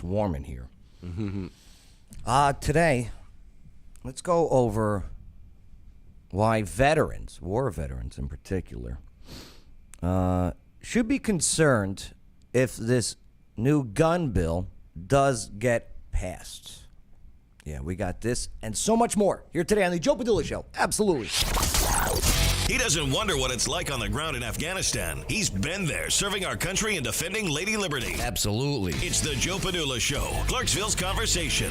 It's warm in here. Today, let's go over why veterans, war veterans in particular, should be concerned if this new gun bill does get passed. Yeah, we got this and so much more here today on the Joe Padula Show. Absolutely. He doesn't wonder what it's like on the ground in Afghanistan. He's been there, serving our country and defending Lady Liberty. Absolutely. It's the Joe Padula Show, Clarksville's conversation.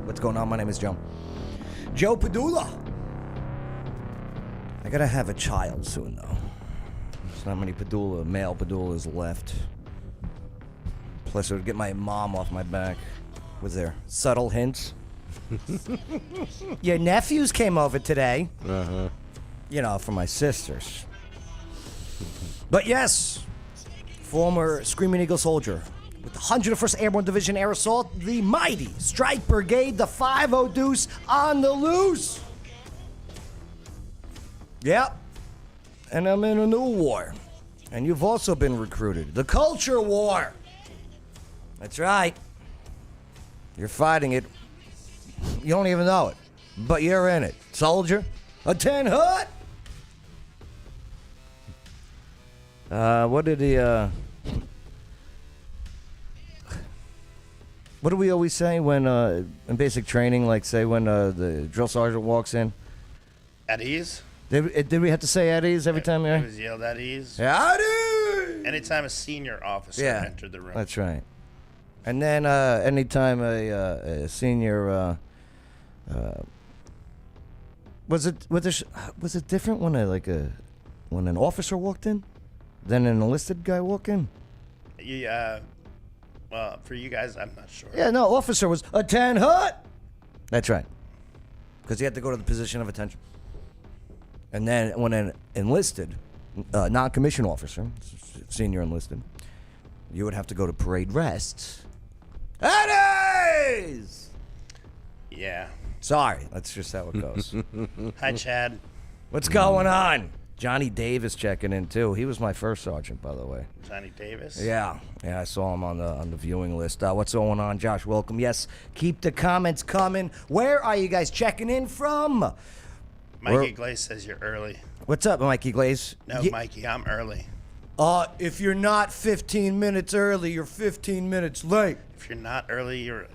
What's going on? My name is Joe. Joe Padula. I gotta have a child soon, though. There's not many male Padulas left. Plus, it would get my mom off my back with their subtle hints. Your nephews came over today. You know, for my sisters. But yes, former Screaming Eagle soldier with the 101st Airborne Division Air Assault, the mighty Strike Brigade, the 5-0 Deuce on the loose. Yep. And I'm in a new war. And you've also been recruited. The culture war. That's right. You're fighting it. You don't even know it. But you're in it. Soldier. A 10 hut. What do we always say when in basic training, like say when the drill sergeant walks in? At ease? Did we have to say at ease every time? It was yelled at ease. At ease! Anytime a senior officer entered the room. That's right. And then anytime a senior, was it different when when an officer walked in, than an enlisted guy walked in? Well, for you guys, I'm not sure. Yeah, no, officer was a 10 hut. That's right, because he had to go to the position of attention. And then when an enlisted, non-commissioned officer, senior enlisted, you would have to go to parade rest. Eddie's! Yeah. Sorry, that's just how it goes. Hi, Chad. What's going on? Johnny Davis checking in, too. He was my first sergeant, by the way. Johnny Davis? Yeah, I saw him on the viewing list. What's going on, Josh? Welcome. Yes, keep the comments coming. Where are you guys checking in from? Mikey Glaze says you're early. What's up, Mikey Glaze? No, Mikey, I'm early. If you're not 15 minutes early, you're 15 minutes late. If you're not early, you're on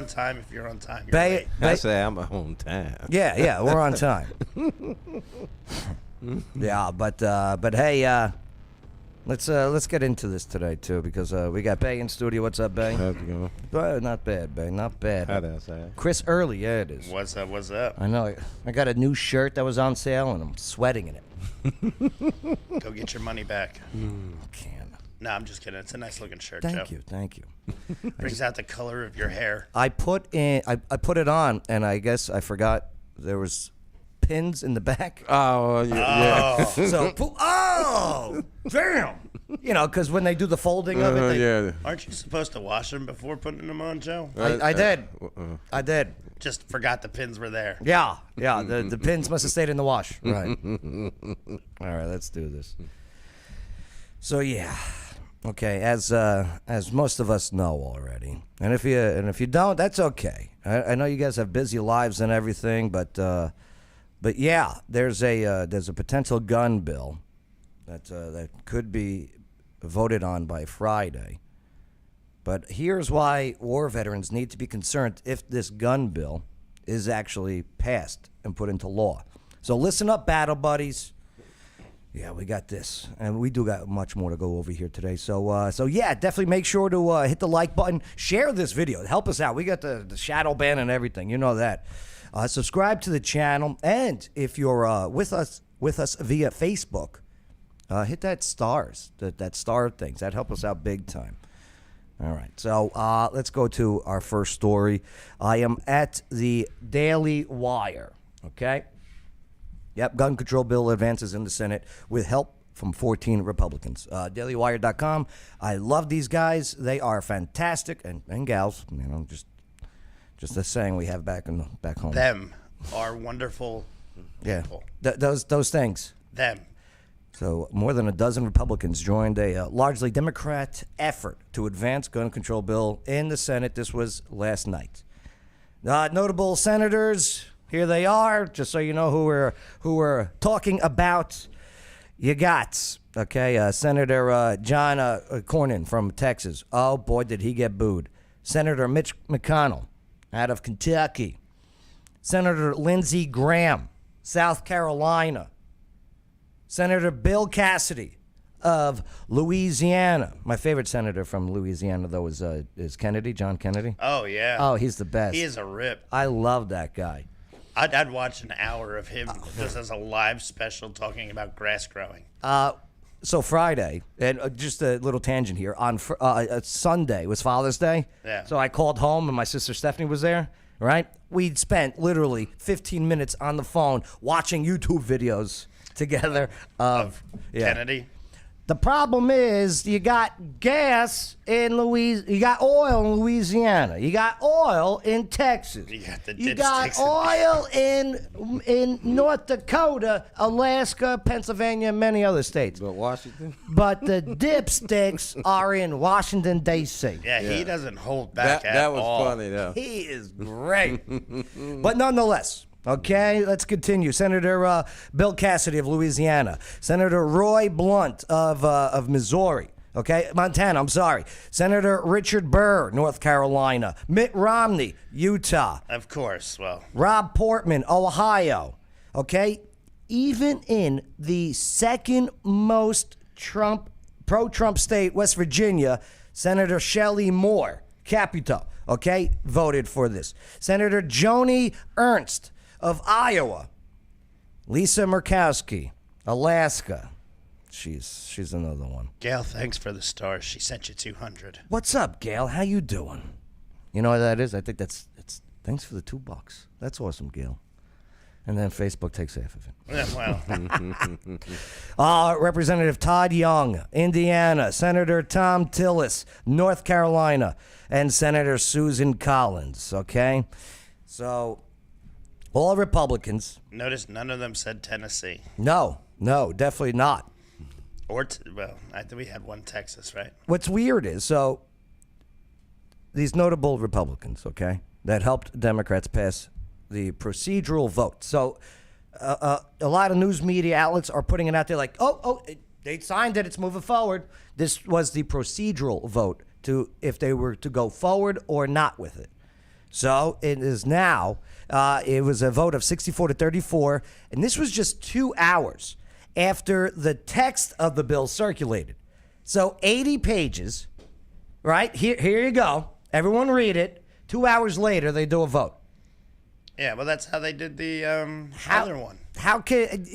time. If you're on time, you're late. I say I'm on time. Yeah, we're on time. Yeah, but hey, let's get into this today too, because we got Bay in studio. What's up, Bay? How's it going? Not bad, Bay. Not bad. How did I say? Chris Early, yeah, it is. What's up? I know. I got a new shirt that was on sale, and I'm sweating in it. Go get your money back. Can. No, I'm just kidding. It's a nice looking shirt, Thank Joe. you. Brings out the color of your hair. I put it on, and I guess I forgot there was pins in the back. Oh, yeah. So, damn! You know, because when they do the folding of it, Aren't you supposed to wash them before putting them on, Joe? I did. I did. Just forgot the pins were there. Yeah. The pins must have stayed in the wash. Right. All right, let's do this. So yeah, okay. As most of us know already, and if you don't, that's okay. I know you guys have busy lives and everything, but yeah, there's a potential gun bill that could be voted on by Friday. But here's why war veterans need to be concerned if this gun bill is actually passed and put into law. So listen up, battle buddies. Yeah, we got this, and we do got much more to go over here today. So yeah, definitely make sure to hit the like button, share this video, help us out. We got the shadow ban and everything, you know that. Subscribe to the channel, and if you're with us via Facebook, hit that stars, that star things. That help us out big time. All right, so let's go to our first story. I am at the Daily Wire, okay? Yep, gun control bill advances in the Senate with help from 14 Republicans. DailyWire.com. I love these guys. They are fantastic, and gals, you know, just Just a saying we have back home. Them are wonderful people. Those things. Them. So more than a dozen Republicans joined a largely Democrat effort to advance gun control bill in the Senate. This was last night. Notable senators, here they are, just so you know who we're talking about. You got, Senator John Cornyn from Texas. Oh, boy, did he get booed. Senator Mitch McConnell out of Kentucky. Senator Lindsey Graham, South Carolina. Senator Bill Cassidy of Louisiana. My favorite senator from Louisiana, though, is Kennedy, John Kennedy. Oh, yeah. Oh, he's the best. He is a rip. I love that guy. I'd watch an hour of him just as a live special talking about grass growing. So Friday, and just a little tangent here, on Sunday was Father's Day. Yeah. So I called home, and my sister Stephanie was there, right? We'd spent literally 15 minutes on the phone watching YouTube videos together of Kennedy. The problem is you got gas in Louisiana, you got oil in Louisiana, you got oil in Texas, you got oil in North Dakota, Alaska, Pennsylvania, and many other states. But Washington? But the dipsticks are in Washington, D.C. Yeah, he doesn't hold back at That was all. funny, though. He is great. But nonetheless, okay, let's continue. Senator Bill Cassidy of Louisiana. Senator Roy Blunt of Missouri. Okay, Montana, I'm sorry. Senator Richard Burr, North Carolina. Mitt Romney, Utah. Of course, well. Rob Portman, Ohio. Okay, even in the second most pro-Trump state, West Virginia, Senator Shelley Moore, Capito, okay, voted for this. Senator Joni Ernst of Iowa. Lisa Murkowski, Alaska. She's another one. Gail, thanks for the stars. She sent you 200. What's up, Gail? How you doing? You know what that is? I think that's thanks for the $2. That's awesome, Gail. And then Facebook takes half of it. Yeah, well. Representative Todd Young, Indiana. Senator Tom Tillis, North Carolina. And Senator Susan Collins, okay? So, all Republicans. Notice none of them said Tennessee. No, definitely not. Well, I think we had one Texas, right? What's weird is, so, these notable Republicans, okay, that helped Democrats pass the procedural vote. So, a lot of news media outlets are putting it out there like, they signed it, it's moving forward. This was the procedural vote to if they were to go forward or not with it. So, it is now, it was a vote of 64-34, and this was just 2 hours after the text of the bill circulated. So 80 pages, right? Here you go. Everyone read it. 2 hours later, they do a vote. Yeah, well, that's how they did the other one. How can,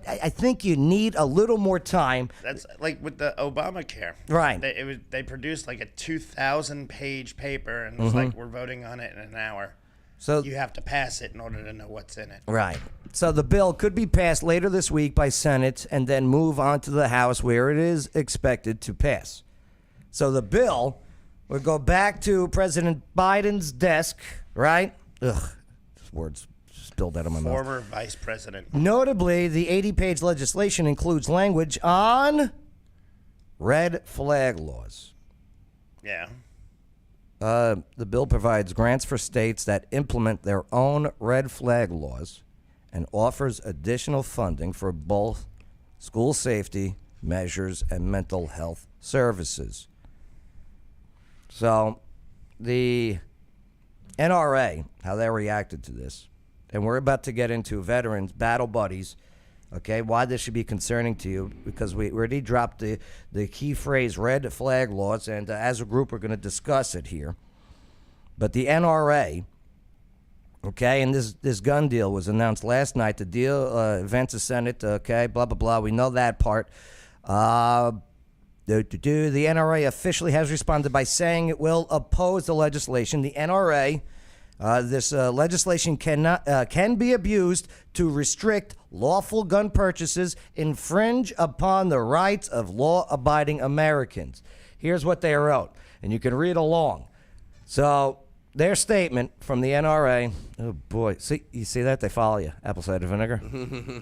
I think you need a little more time. That's like with the Obamacare. Right. They produced like a 2,000-page paper, and it was like, we're voting on it in an hour. So you have to pass it in order to know what's in it. Right. So the bill could be passed later this week by Senate and then move on to the House where it is expected to pass. So the bill would go back to President Biden's desk, right? Ugh, words spilled out of my mouth. Former vice president. Notably, the 80-page legislation includes language on red flag laws. Yeah. The bill provides grants for states that implement their own red flag laws and offers additional funding for both school safety measures and mental health services. So the NRA, how they reacted to this, and we're about to get into veterans, battle buddies, okay, why this should be concerning to you, because we already dropped the key phrase red flag laws, and as a group we're going to discuss it here. But the NRA, okay, and this gun deal was announced last night. The deal advanced the Senate, okay, blah, blah, blah. We know that part. The NRA officially has responded by saying it will oppose the legislation. The NRA, this legislation can be abused to restrict lawful gun purchases, infringe upon the rights of law-abiding Americans. Here's what they wrote, and you can read along. So their statement from the NRA. Oh boy, see, you see that? They follow you. Apple cider vinegar.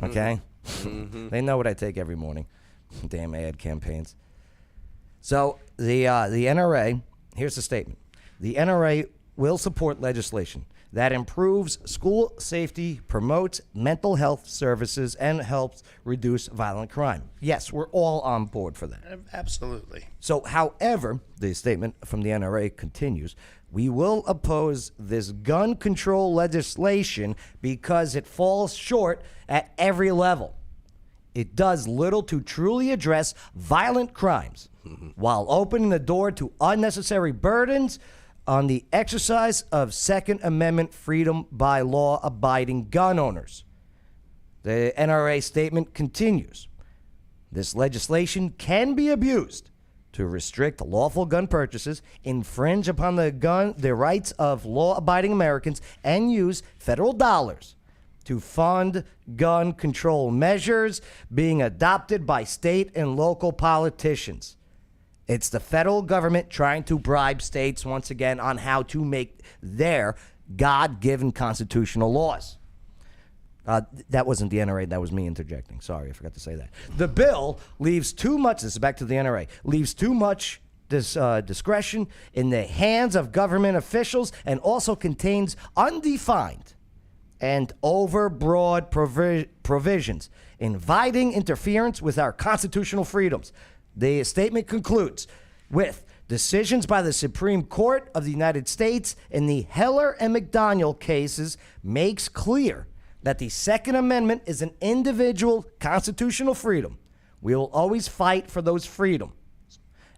Okay, they know what I take every morning. Damn ad campaigns. So the NRA. Here's the statement. The NRA will support legislation that improves school safety, promotes mental health services, and helps reduce violent crime. Yes, we're all on board for that. Absolutely. So, however, the statement from the NRA continues, we will oppose this gun control legislation because it falls short at every level. It does little to truly address violent crimes while opening the door to unnecessary burdens on the exercise of Second Amendment freedom by law-abiding gun owners. The NRA statement continues. This legislation can be abused to restrict lawful gun purchases, infringe upon the rights of law-abiding Americans, and use federal dollars to fund gun control measures being adopted by state and local politicians. It's the federal government trying to bribe states once again on how to make their God-given constitutional laws. That wasn't the NRA. That was me interjecting. Sorry, I forgot to say that. The bill leaves too much, this is back to the NRA, leaves too much discretion in the hands of government officials and also contains undefined and overbroad provisions inviting interference with our constitutional freedoms. The statement concludes with decisions by the Supreme Court of the United States in the Heller and McDaniel cases makes clear that the Second Amendment is an individual constitutional freedom. We will always fight for those freedoms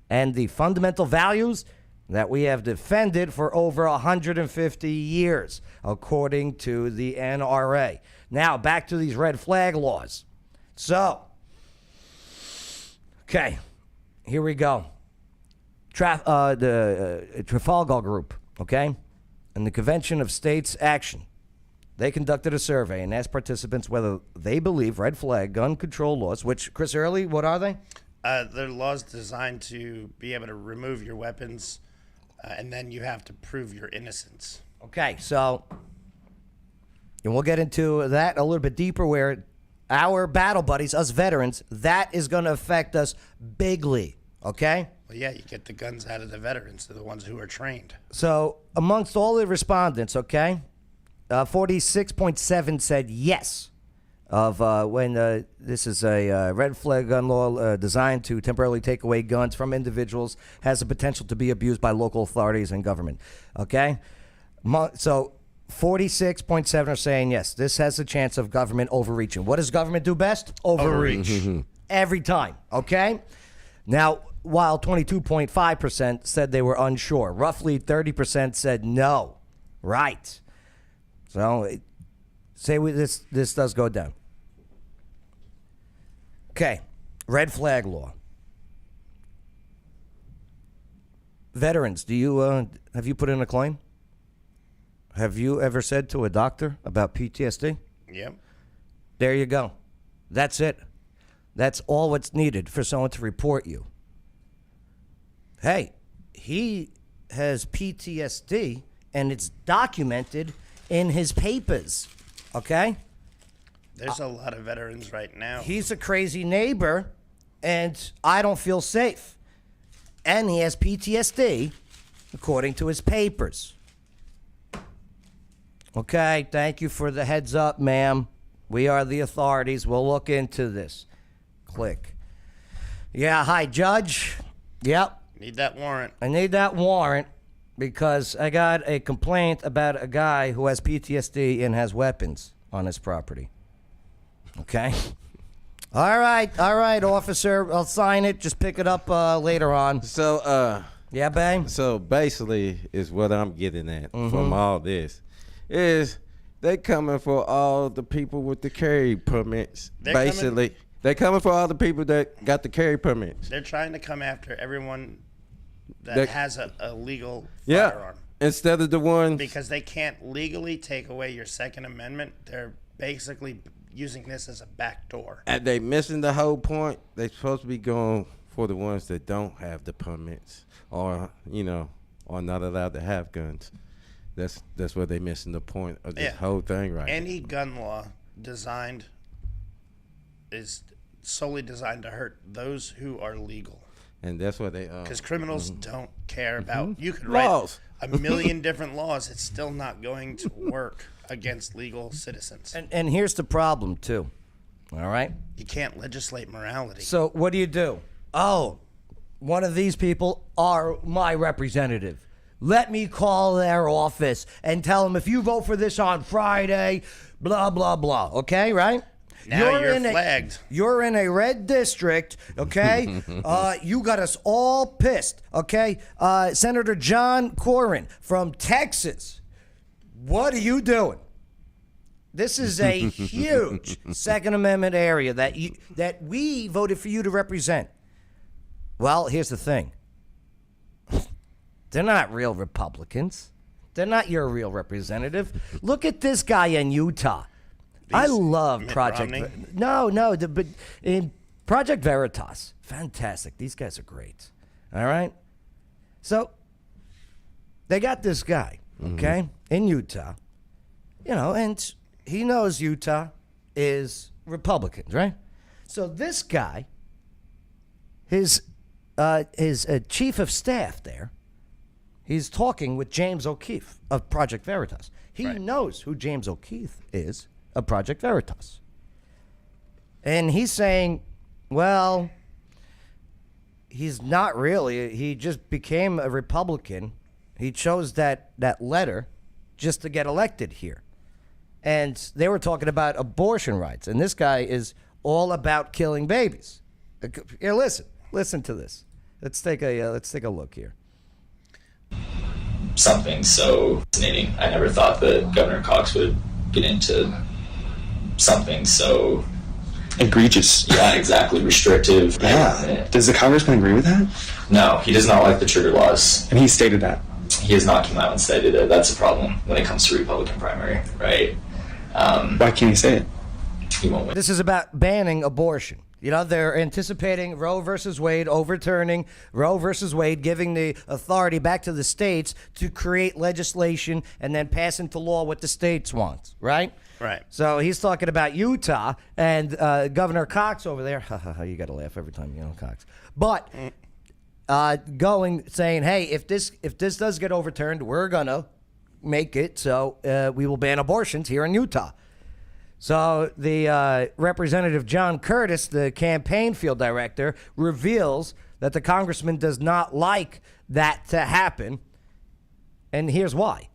and the fundamental values that we have defended for over 150 years, according to the NRA. Now, back to these red flag laws. So, okay, here we go. The Trafalgar Group, okay, and the Convention of States Action. They conducted a survey and asked participants whether they believe red flag gun control laws, which, Chris Early, what are they? They're laws designed to be able to remove your weapons, and then you have to prove your innocence. Okay, so, and we'll get into that a little bit deeper where our battle buddies, us veterans, that is going to affect us bigly, okay? Well, yeah, you get the guns out of the veterans. They're the ones who are trained. So, amongst all the respondents, okay, 46.7 said yes of when this is a red flag gun law designed to temporarily take away guns from individuals, has the potential to be abused by local authorities and government. Okay? So 46.7 are saying yes, this has a chance of government overreaching. What does government do best? Overreach. Every time. Okay? Now, while 22.5% said they were unsure, roughly 30% said no. Right. So, say this does go down. Okay, red flag law. Veterans, do you have you put in a claim? Have you ever said to a doctor about PTSD? Yep. There you go. That's it. That's all what's needed for someone to report you. Hey, he has PTSD, and it's documented in his papers, okay? There's a lot of veterans right now. He's a crazy neighbor, and I don't feel safe. And he has PTSD, according to his papers. Okay, thank you for the heads up, ma'am. We are the authorities. We'll look into this. Click. Yeah, hi, Judge. Yep. Need that warrant. I need that warrant because I got a complaint about a guy who has PTSD and has weapons on his property. Okay? All right, officer. I'll sign it. Just pick it up later on. So, yeah, babe? So basically, is what I'm getting at from all this is they coming for all the people with the carry permits. They're coming for all the people that got the carry permits. They're trying to come after everyone that has a legal firearm. Instead of the ones because they can't legally take away your Second Amendment. They're basically using this as a backdoor. And they missing the whole point. They're supposed to be going for the ones that don't have the permits or, are not allowed to have guns. That's what they missing the point of this whole thing, right? Any gun law is solely designed to hurt those who are legal. And that's what they because criminals don't care about. You could laws. write a million different laws. It's still not going to work against legal citizens. And here's the problem too. All right. You can't legislate morality. So what do? Oh, one of these people are my representative. Let me call their office and tell them if you vote for this on Friday, blah blah blah. Okay, right? Now you're flagged. You're in a red district, okay? You got us all pissed, okay? Senator John Cornyn from Texas. What are you doing? This is a huge Second Amendment area that we voted for you to represent. Well, here's the thing. They're not real Republicans. They're not your real representative. Look at this guy in Utah. I love Project. But in Project Veritas, fantastic. These guys are great. All right. So they got this guy, okay, in Utah, and he knows Utah is Republicans, right? So this guy, his chief of staff there, he's talking with James O'Keefe of Project Veritas. He knows who James O'Keefe is. Of Project Veritas. And he's saying, well, he's not really. He just became a Republican. He chose that letter just to get elected here. And they were talking about abortion rights. And this guy is all about killing babies. Here, listen to this. Let's take a look here. Something so fascinating. I never thought that Governor Cox would get into something so egregious. Yeah, exactly. Restrictive. Yeah. Does the congressman agree with that? No, he does not like the trigger laws. And he stated that. He has not come out and stated it. That's a problem when it comes to Republican primary, right? Why can't he say it? He won't win. This is about banning abortion. They're anticipating Roe versus Wade, overturning Roe versus Wade, giving the authority back to the states to create legislation and then pass into law what the states want, right? Right. So he's talking about Utah and Governor Cox over there. You got to laugh every time Cox. But saying, hey, if this does get overturned, we're gonna make it so we will ban abortions here in Utah. So the Representative John Curtis, the campaign field director, reveals that the congressman does not like that to happen, and here's why.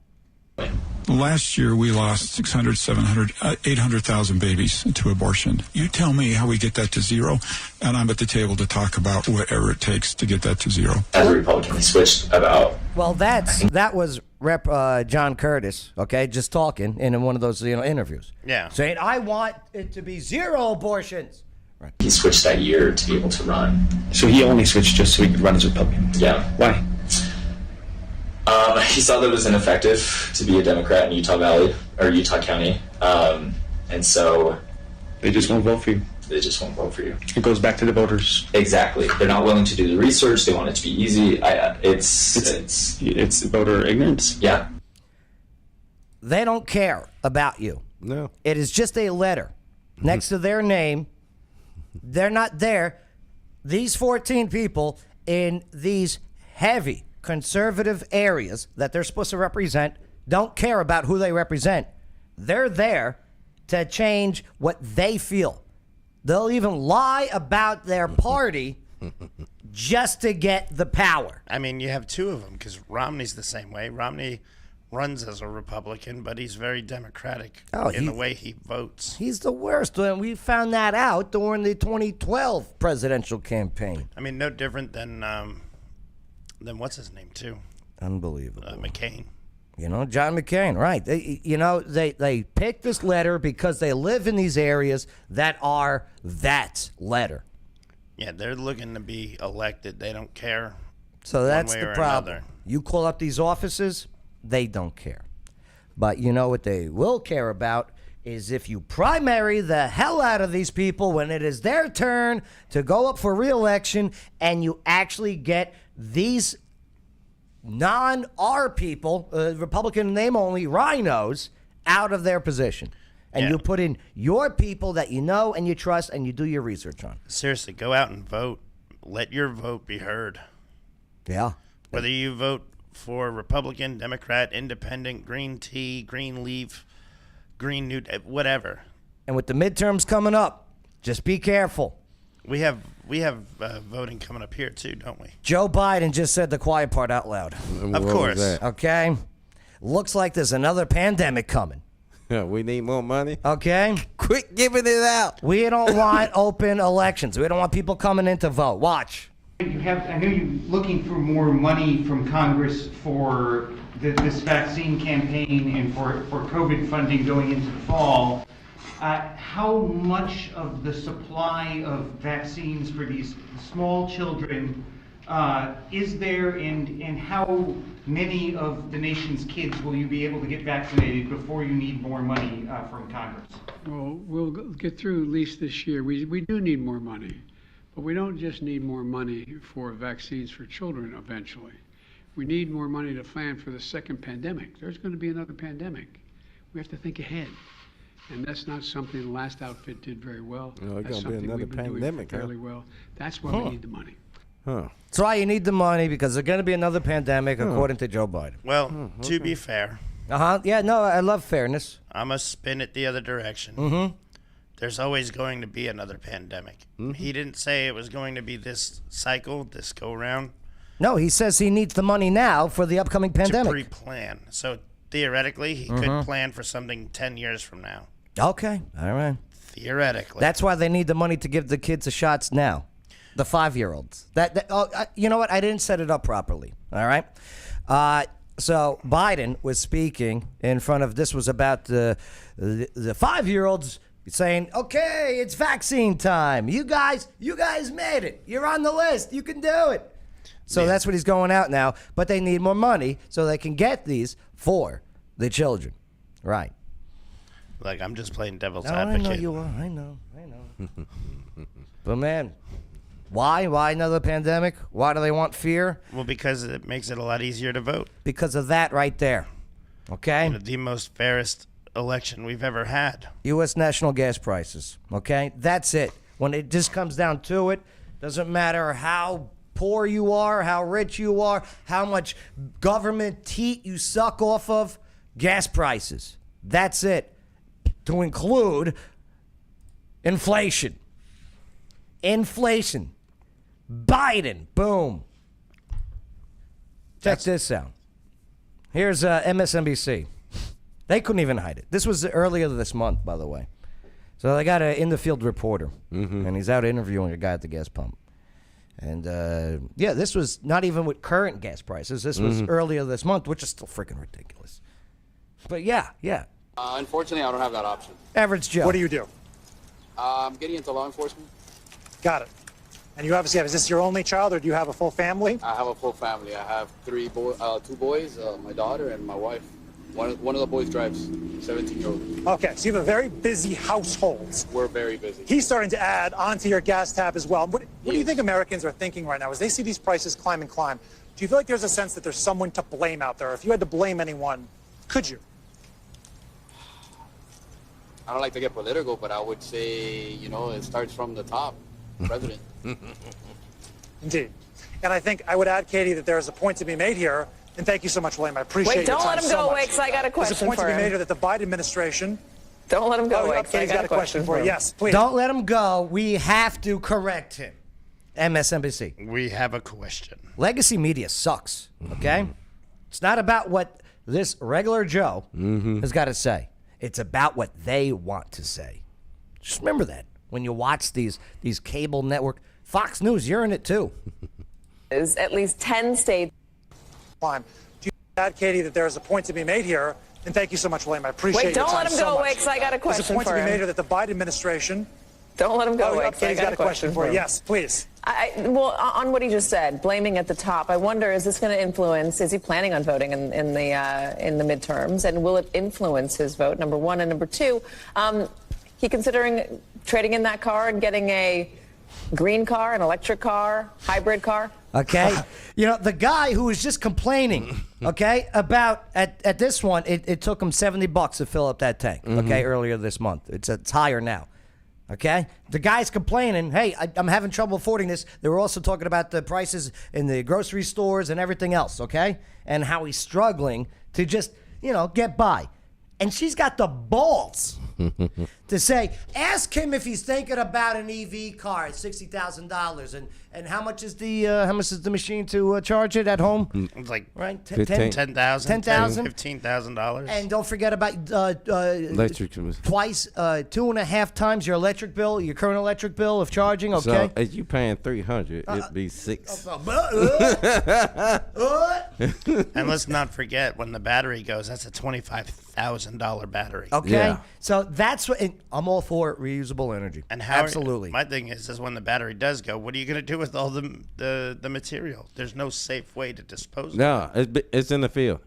Last year, we lost 600, 700, 800,000 babies to abortion. You tell me how we get that to zero, and I'm at the table to talk about whatever it takes to get that to zero. As a Republican, he switched about... Well, that was Rep. John Curtis, okay, just talking in one of those interviews. Yeah. Saying, I want it to be zero abortions. Right. He switched that year to be able to run. So he only switched just so he could run as a Republican? Yeah. Why? He saw that it was ineffective to be a Democrat in Utah Valley, or Utah County, and so... They just won't vote for you. They just won't vote for you. It goes back to the voters. Exactly. They're not willing to do the research. They want it to be easy. It's voter ignorance. Yeah. They don't care about you. No. It is just a letter next to their name. They're not there. These 14 people in these heavy conservative areas that they're supposed to represent don't care about who they represent. They're there to change what they feel. They'll even lie about their party just to get the power. I mean, you have two of them because Romney's the same way. Romney runs as a Republican, but he's very Democratic in the way he votes. He's the worst. And we found that out during the 2012 presidential campaign. I mean, no different than what's his name, too? Unbelievable. McCain. John McCain, right. They picked this letter because they live in these areas that are that letter. Yeah, they're looking to be elected. They don't care. So that's the problem. Another. You call up these offices, they don't care. But you know what they will care about is if you primary the hell out of these people when it is their turn to go up for re-election and you actually get these our people, Republican name only, rhinos, out of their position. And you put in your people that you know and you trust and you do your research on. Seriously, go out and vote. Let your vote be heard. Yeah. Whether you vote for Republican, Democrat, Independent, Green Tea, Green Leaf, Green New, whatever. And with the midterms coming up, just be careful. We have voting coming up here too, don't we? Joe Biden just said the quiet part out loud. Of course. Okay? Looks like there's another pandemic coming. We need more money. Okay? Quit giving it out. We don't want open elections. We don't want people coming in to vote. Watch. I know you're looking for more money from Congress for this vaccine campaign and for COVID funding going into the fall. How much of the supply of vaccines for these small children is there, and how many of the nation's kids will you be able to get vaccinated before you need more money from Congress? Well, we'll get through at least this year. We do need more money, but we don't just need more money for vaccines for children eventually. We need more money to plan for the second pandemic. There's going to be another pandemic. We have to think ahead. And that's not something the last outfit did very well. No, it's that's going to be another pandemic, fairly well. That's why we need the money. That's why you need the money, because there's going to be another pandemic, according to Joe Biden. Well, to be fair. Yeah, no, I love fairness. I'm going to spin it the other direction. Mm-hmm. There's always going to be another pandemic. Mm-hmm. He didn't say it was going to be this cycle, this go-round. No, he says he needs the money now for the upcoming pandemic. To pre-plan. So theoretically, he could plan for something 10 years from now. Okay, all right. Theoretically. That's why they need the money to give the kids the shots now. The 5-year-olds. You know what? I didn't set it up properly. All right. So Biden was speaking in front of. This was about the 5-year-olds saying, "Okay, it's vaccine time. You guys made it. You're on the list. You can do it." So that's what he's going out now. But they need more money so they can get these for the children. Right. Like, I'm just playing devil's advocate. I know you are. I know. But man, why another pandemic? Why do they want fear? Well, because it makes it a lot easier to vote. Because of that right there. Okay? The most fairest election we've ever had. U.S. national gas prices. Okay? That's it. When it just comes down to it, doesn't matter how poor you are, how rich you are, how much government teat you suck off of, gas prices. That's it. To include inflation. Biden. Boom. Check this out. Here's MSNBC. They couldn't even hide it. This was earlier this month, by the way. So they got an in-the-field reporter, and he's out interviewing a guy at the gas pump. And, this was not even with current gas prices. This was earlier this month, which is still freaking ridiculous. But, yeah. Unfortunately, I don't have that option. Average Joe. What do you do? I'm getting into law enforcement. Got it. And you obviously have, is this your only child, or do you have a full family? I have a full family. I have two boys, my daughter, and my wife. One of the boys drives, 17-year-old. Okay, so you have a very busy household. We're very busy. He's starting to add onto your gas tab as well. What do you think Americans are thinking right now as they see these prices climb and climb? Do you feel like there's a sense that there's someone to blame out there? If you had to blame anyone, could you? I don't like to get political, but I would say, it starts from the top, president. Indeed. And I think I would add, Katie, that there is a point to be made here. And thank you so much, William. I appreciate your time so much. Wait, don't let him go away, because I got a question for him. There's a point to be made here that the Biden administration... Don't let him go away, because I got a question for him. Yes, please. Don't let him go. We have to correct him. MSNBC. We have a question. Legacy media sucks, okay? It's not about what this regular Joe has got to say. It's about what they want to say. Just remember that when you watch these cable network. Fox News, you're in it too. Is at least 10 states. Do you add, Katie, that there is a point to be made here? And thank you so much, William. I appreciate your time so much. Wait, don't let him go away, because I got a question for him. There's a point to be made here that the Biden administration... Don't let him go away, because I got a question for him. Yes, please. Well, on what he just said, blaming at the top, I wonder, is this going to influence, is he planning on voting in the midterms, and will it influence his vote, number one? And number two, he considering trading in that car and getting a green car, an electric car, hybrid car? Okay, the guy who was just complaining, okay, about at this one, it took him $70 to fill up that tank, okay, earlier this month. It's higher now, okay. The guy's complaining, hey, I'm having trouble affording this. They were also talking about the prices in the grocery stores and everything else, okay, and how he's struggling to just get by. And she's got the balls to say, ask him if he's thinking about an EV car at $60,000, and how much is the machine to charge it at home? It's like right, $10,000, $15,000, and don't forget about electric twice, 2.5 times your electric bill, your current electric bill of charging. Okay, so if you paying $300, it'd be $600. And let's not forget when the battery goes, that's a $25,000 battery. Okay, so that's what I'm all for. Reusable energy, and how absolutely. My thing is when the battery does go, what are you going to do with all the material? There's no safe way to dispose of it. No, it's in the field.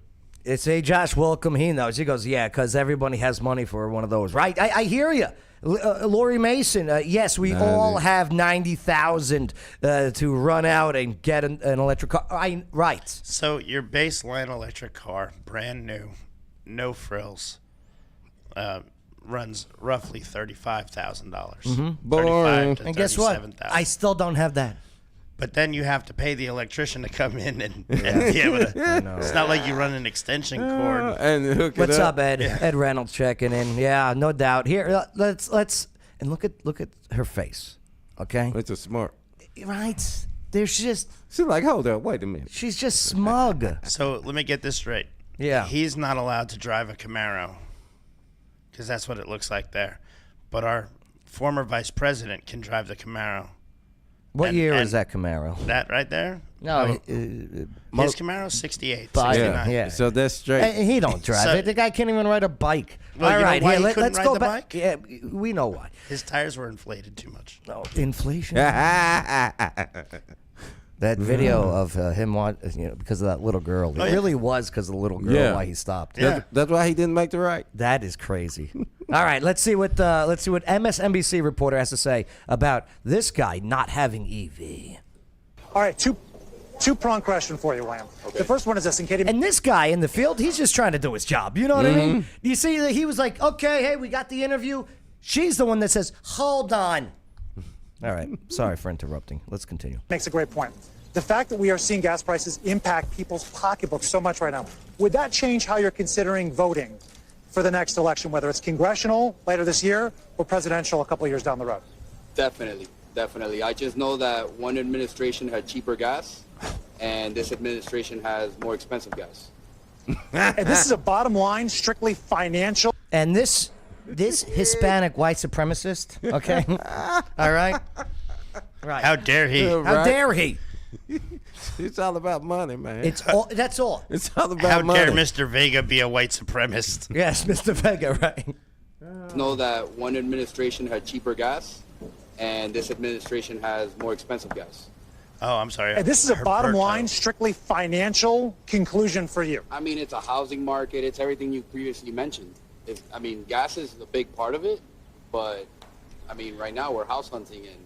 It's a Josh Welcome. He knows. He goes, yeah, because everybody has money for one of those, right? I hear you. Lori Mason, yes, we all have $90,000 to run out and get an electric car. Right. So your baseline electric car, brand new, no frills, runs roughly $35,000. Boring. And guess what? I still don't have that. But then you have to pay the electrician to come in and be able to. It's not like you run an extension cord and hook it What's up. Ed? Yeah. Ed Reynolds checking in. Yeah, no doubt. Here, let's and look at her face. Okay, it's a smart. Right. There's just. She's like, hold up, wait a minute. She's just smug. So let me get this straight. Yeah. He's not allowed to drive a Camaro because that's what it looks like there. But our former vice president can drive the Camaro. What year is that Camaro? That right there? No, his Camaro 68, 69. Yeah. So that's straight. And he don't drive it. The guy can't even ride a bike. Well, all right, here, let's go back. Bike? Yeah, we know why. His tires were inflated too much. No, inflation. That video of him, because of that little girl. It really was because of the little girl why he stopped. Yeah. That's why he didn't make the right. That is crazy. All right, let's see what MSNBC reporter has to say about this guy not having EV. All right, two-pronged question for you, Wham. Okay. The first one is this, and this guy in the field, he's just trying to do his job. You know what I mean? You see that he was like, okay, hey, we got the interview. She's the one that says, hold on. All right, sorry for interrupting. Let's continue. Makes a great point. The fact that we are seeing gas prices impact people's pocketbooks so much right now, would that change how you're considering voting for the next election, whether it's congressional later this year or presidential a couple of years down the road? Definitely. I just know that one administration had cheaper gas, and this administration has more expensive gas. And this is a bottom line, strictly financial. And this Hispanic white supremacist, okay? All right? Right. How dare he? How dare he? It's all about money, man. That's all. It's all about How money. dare Mr. Vega be a white supremacist? Yes, Mr. Vega, right. Know that one administration had cheaper gas, and this administration has more expensive gas. Oh, I'm sorry. And this is a bottom line, strictly financial conclusion for you. I mean, it's a housing market. It's everything you previously mentioned. Gas is a big part of it, but, right now we're house hunting, and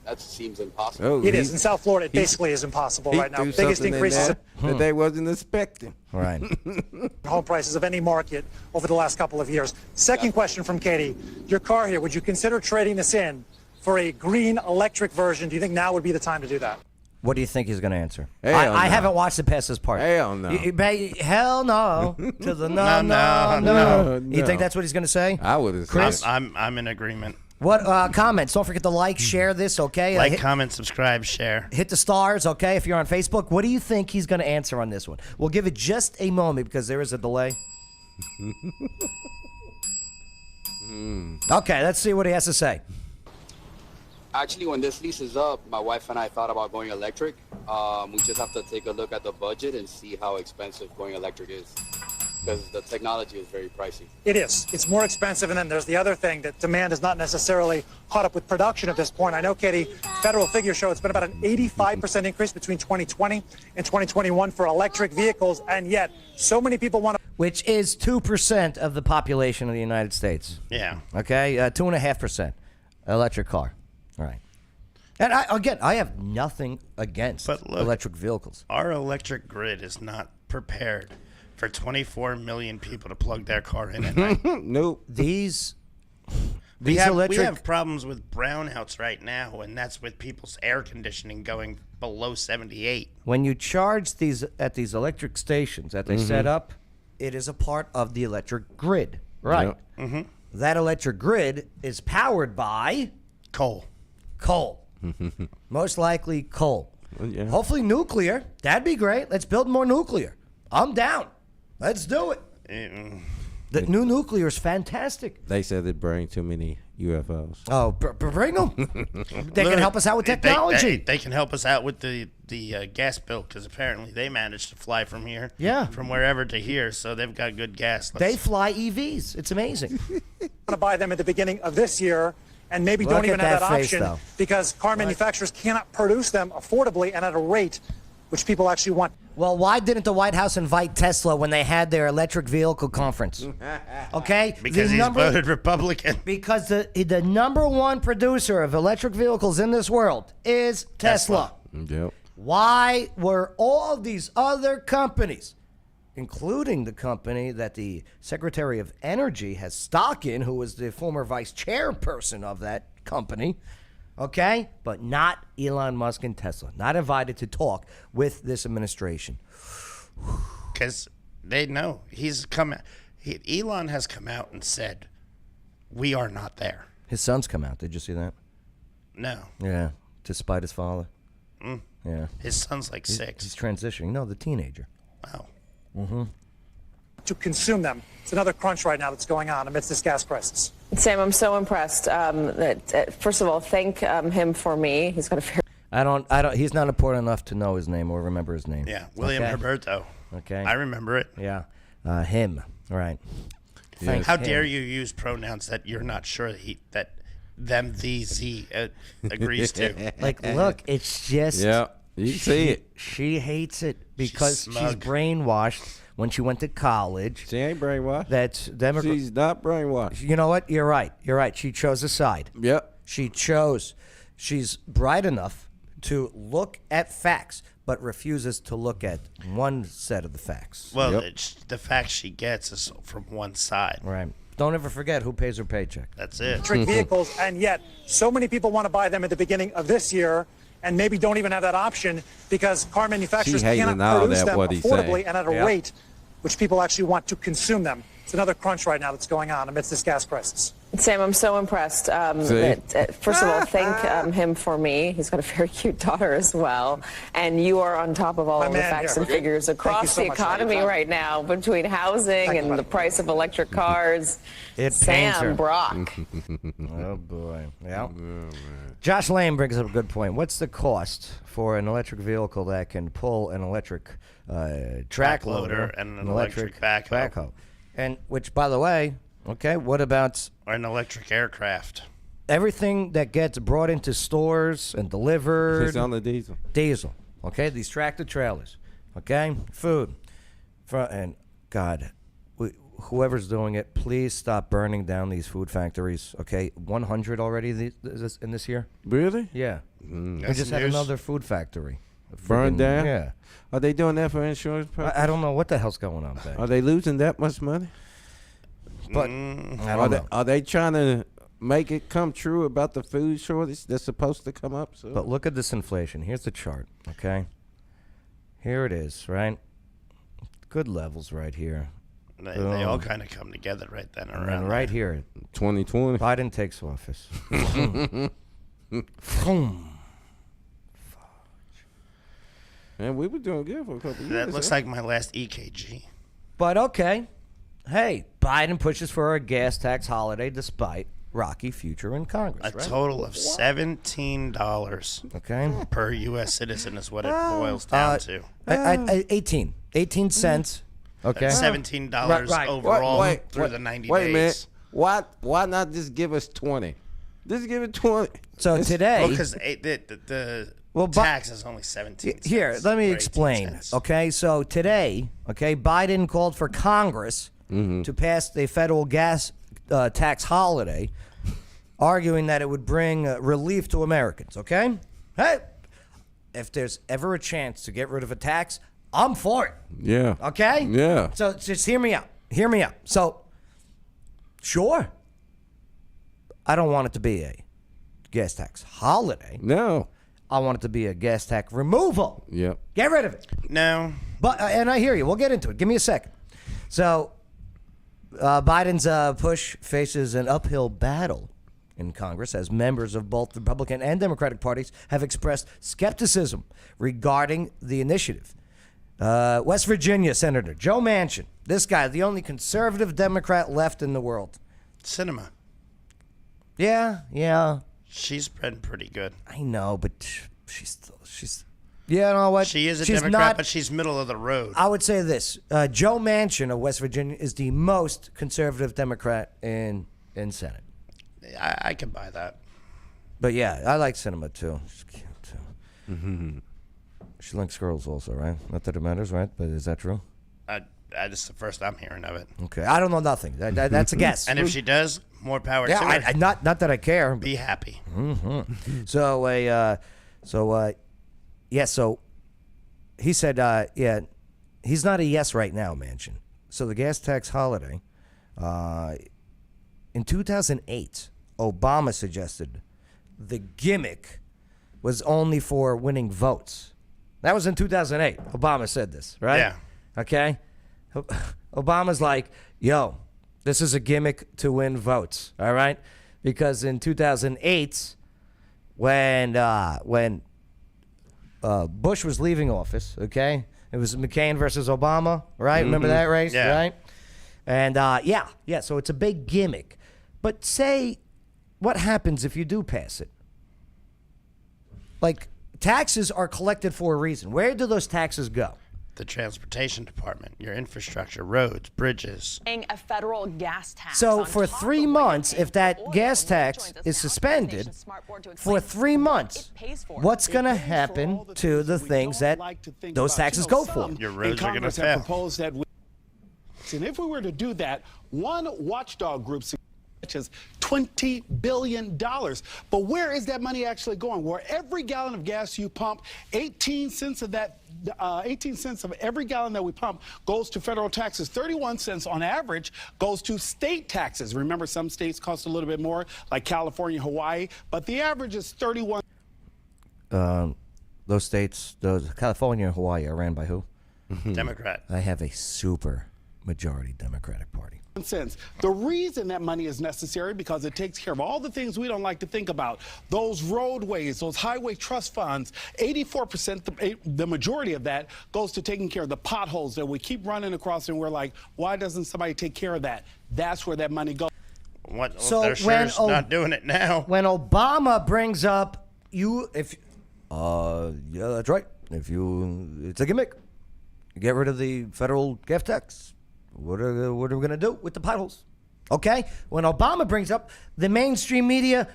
that seems impossible. Oh, it is. In South Florida, it basically is impossible right now. Biggest increases that they wasn't expecting. Right. Home prices of any market over the last couple of years. Second question from Katie. Your car here, would you consider trading this in for a green electric version? Do you think now would be the time to do that? What do you think he's going to answer? I haven't watched it past this part. Hell no. Hell no. To the no. You think that's what he's going to say? I would have. Chris? I'm in agreement. What comments? Don't forget to like, share this, okay? Like, comment, subscribe, share. Hit the stars, okay, if you're on Facebook. What do you think he's going to answer on this one? We'll give it just a moment because there is a delay. Okay, let's see what he has to say. Actually, when this lease is up, my wife and I thought about going electric. We just have to take a look at the budget and see how expensive going electric is, because the technology is very pricey. It is. It's more expensive, and then there's the other thing that demand is not necessarily caught up with production at this point. I know, Katie, federal figures show it's been about an 85% increase between 2020 and 2021 for electric vehicles, and yet so many people want to... Which is 2% of the population of the United States. Yeah. Okay? 2.5% electric car. All right. And I have nothing against electric vehicles. Our electric grid is not prepared for 24 million people to plug their car in at night. Nope. We have problems with brownouts right now, and that's with people's air conditioning going below 78. When you charge these at these electric stations that they set up, it is a part of the electric grid, right? Yep. Mm-hmm. That electric grid is powered by coal. Most likely coal. Yeah. Hopefully nuclear. That'd be great. Let's build more nuclear. I'm down. Let's do it. The new nuclear is fantastic. They said they bring too many UFOs. Oh, bring them. They can help us out with technology. They can help us out with the gas bill, because apparently they managed to fly from here. Yeah. From wherever to here, so they've got good gas. They fly EVs. It's amazing. Want to buy them at the beginning of this year, and maybe don't even have that option because car manufacturers cannot produce them affordably and at a rate which people actually want. Well, why didn't the White House invite Tesla when they had their electric vehicle conference? Okay? Because he's voted Republican. Because the number one producer of electric vehicles in this world is Tesla. Yep. Why were all these other companies, including the company that the Secretary of Energy has stock in, who was the former vice chairperson of that company, okay? But not Elon Musk and Tesla. Not invited to talk with this administration. Because they know Elon has come out and said, we are not there. His son's come out. Did you see that? No. Yeah, despite his father. Yeah. His son's like 6. He's transitioning. No, the teenager. Wow. Mm-hmm. To consume them. It's another crunch right now that's going on amidst this gas crisis. Sam, I'm so impressed. First of all, thank him for me. He's got a very... I don't. He's not important enough to know his name or remember his name. Yeah, William Roberto. Okay. I remember it. Yeah. Him. Right. Yes. How dare you use pronouns that you're not sure that them, these, he agrees to? Like, look, it's just... Yeah, you see it. She hates it because she's brainwashed when she went to college. She ain't brainwashed. That's Democrat. She's not brainwashed. You know what? You're right. She chose a side. Yep. She's bright enough to look at facts, but refuses to look at one set of the facts. Well, the facts she gets is from one side. Right. Don't ever forget who pays her paycheck. That's it. Electric vehicles, and yet so many people want to buy them at the beginning of this year and maybe don't even have that option because car manufacturers cannot produce them affordably and at a rate which people actually want to consume them. It's another crunch right now that's going on amidst this gas crisis. Sam, I'm so impressed. First of all, thank him for me. He's got a very cute daughter as well. And you are on top of all of the facts and figures across the economy right now between housing and the price of electric cars. Sam Brock. Oh, boy. Yeah. Josh Lane brings up a good point. What's the cost for an electric vehicle that can pull an electric track loader and an electric backhoe? And which, by the way, okay, what about... Or an electric aircraft. Everything that gets brought into stores and delivered... It's on the diesel. Diesel, okay? These tractor trailers, okay? Food. And, God, whoever's doing it, please stop burning down these food factories, okay? 100 already in this year? Really? Yeah. We just had another food factory. Burned down? Yeah. Are they doing that for insurance purposes? I don't know what the hell's going on there. Are they losing that much money? But I don't know. Are they trying to make it come true about the food shortage that's supposed to come up? So? But look at this inflation. Here's the chart, okay? Here it is, right? Good levels right here. They all kind of come together right then around. And right here. 2020. Biden takes office. Man, we were doing good for a couple of years. That looks like my last EKG. But okay. Hey, Biden pushes for a gas tax holiday despite rocky future in Congress. A total of $17 per U.S. citizen is what it boils down to. 18 cents. Okay. That's $17 overall through the 90 days. Wait a minute. Why not just give us 20? Just give it 20. So today... Well, because the tax is only 17 cents. Here, let me explain. Okay, so today, Biden called for Congress to pass the federal gas tax holiday arguing that it would bring relief to Americans, okay? Hey, if there's ever a chance to get rid of a tax, I'm for it. Yeah. Okay? Yeah. So just hear me out. Hear me out. So, sure, I don't want it to be a gas tax holiday. No. I want it to be a gas tax removal. Yep. Get rid of it. No. But and I hear you. We'll get into it. Give me a second. So, Biden's push faces an uphill battle in Congress as members of both the Republican and Democratic parties have expressed skepticism regarding the initiative. West Virginia Senator Joe Manchin, this guy, the only conservative Democrat left in the world. Cinema. Yeah. She's been pretty good. I know, but she's yeah, you know what? She is a she's Democrat, but she's middle of the road. I would say this. Joe Manchin of West Virginia is the most conservative Democrat in Senate. I can buy that. But yeah, I like Cinema too. She's cute too. Mm-hmm. She likes girls also, right? Not that it matters, right? But is that true? This is the first I'm hearing of it. Okay, I don't know nothing. That's a guess. And if she does, more power to her. Yeah, not that I care. Be happy. Mm-hmm. So he said, he's not a yes right now, Manchin. So the gas tax holiday, in 2008, Obama suggested the gimmick was only for winning votes. That was in 2008. Obama said this, right? Yeah. Okay. Obama's like, yo, this is a gimmick to win votes, all right? Because in 2008, when Bush was leaving office, okay, it was McCain versus Obama, right? Mm-hmm. Remember that race, right? And so it's a big gimmick. But say, what happens if you do pass it? Like, taxes are collected for a reason. Where do those taxes go? The transportation department, your infrastructure, roads, bridges. A federal gas tax. So for 3 months, if that gas tax is suspended, for 3 months, what's going to happen to the things that those taxes go for? Your roads are going to fail. Proposed that and if we were to do that, one watchdog group is $20 billion. But where is that money actually going? Where every gallon of gas you pump, 18 cents of that, 18 cents of every gallon that we pump goes to federal taxes. 31 cents on average goes to state taxes. Remember, some states cost a little bit more, like California, Hawaii, but the average is 31. Those states, California and Hawaii, are ran by who? Democrat. I have a super majority Democratic Party. Sense. The reason that money is necessary because it takes care of all the things we don't like to think about. Those roadways, those highway trust funds, 84%, the majority of that goes to taking care of the potholes that we keep running across, and we're like, why doesn't somebody take care of that? That's where that money goes. So they're sure not doing it now. When Obama brings up yeah, that's right. It's a gimmick. You get rid of the federal gas tax. What are we going to do with the potholes? Okay? When Obama brings up the mainstream media,